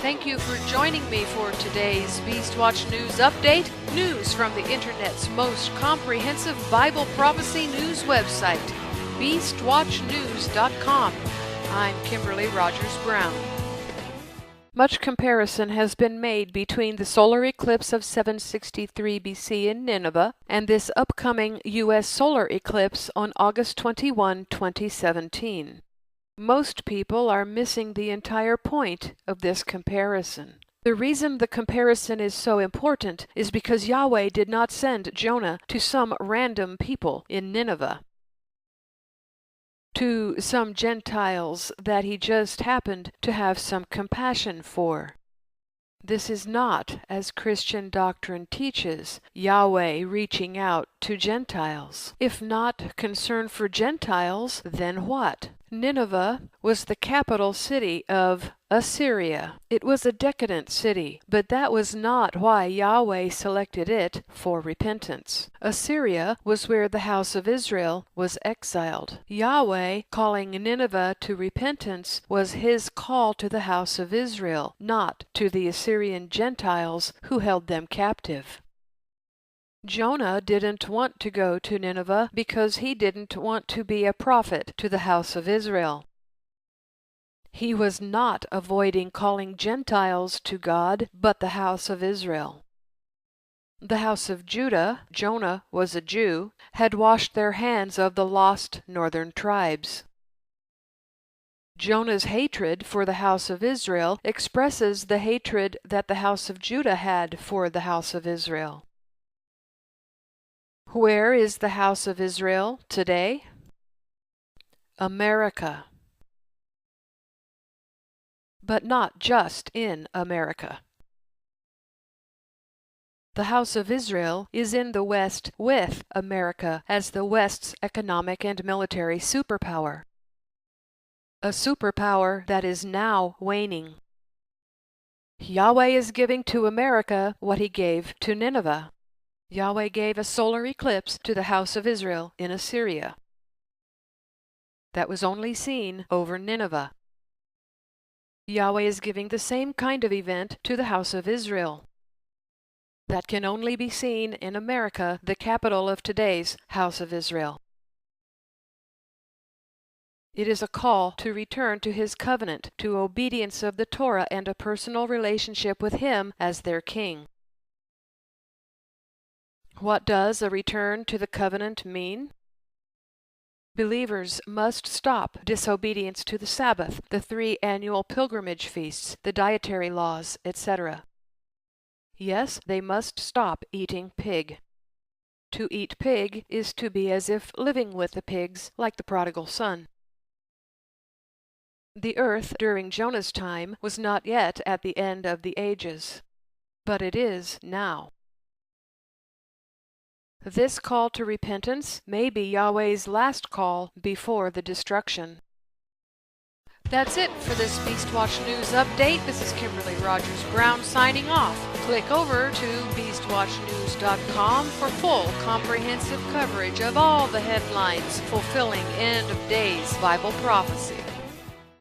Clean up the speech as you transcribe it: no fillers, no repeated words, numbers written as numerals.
Thank you for joining me for today's Beast Watch News Update. News from the Internet's most comprehensive Bible prophecy news website, beastwatchnews.com. I'm Kimberly Rogers Brown. Much comparison has been made between the solar eclipse of 763 BC in Nineveh and this upcoming U.S. solar eclipse on August 21, 2017. Most people are missing the entire point of this comparison. The reason the comparison is so important is because Yahweh did not send Jonah to some random people in Nineveh, to some Gentiles that he just happened to have some compassion for. This is not, as Christian doctrine teaches, Yahweh reaching out to Gentiles. If not concern for Gentiles, then what? Nineveh was the capital city of Assyria. It was a decadent city, but that was not why Yahweh selected it for repentance. Assyria was where the house of Israel was exiled. Yahweh calling Nineveh to repentance was his call to the house of Israel, not to the Assyrian Gentiles who held them captive. Jonah didn't want to go to Nineveh because he didn't want to be a prophet to the house of Israel. He was not avoiding calling Gentiles to God, but the house of Israel. The house of Judah, Jonah was a Jew, had washed their hands of the lost northern tribes. Jonah's hatred for the house of Israel expresses the hatred that the house of Judah had for the house of Israel. Where is the house of Israel today? America. But not just in America. The house of Israel is in the West with America as the West's economic and military superpower. A superpower that is now waning. Yahweh is giving to America what he gave to Nineveh. Yahweh gave a solar eclipse to the house of Israel in Assyria. That was only seen over Nineveh. Yahweh is giving the same kind of event to the house of Israel. That can only be seen in America, the capital of today's house of Israel. It is a call to return to his covenant, to obedience of the Torah and a personal relationship with him as their king. What does a return to the covenant mean? Believers must stop disobedience to the Sabbath, the 3 annual pilgrimage feasts, the dietary laws, etc. Yes, they must stop eating pig. To eat pig is to be as if living with the pigs, like the prodigal son. The earth during Jonah's time was not yet at the end of the ages, but it is now. This call to repentance may be Yahweh's last call before the destruction. That's it for this Beast Watch News Update. This is Kimberly Rogers Brown signing off. Click over to beastwatchnews.com for full comprehensive coverage of all the headlines fulfilling end of days Bible prophecy.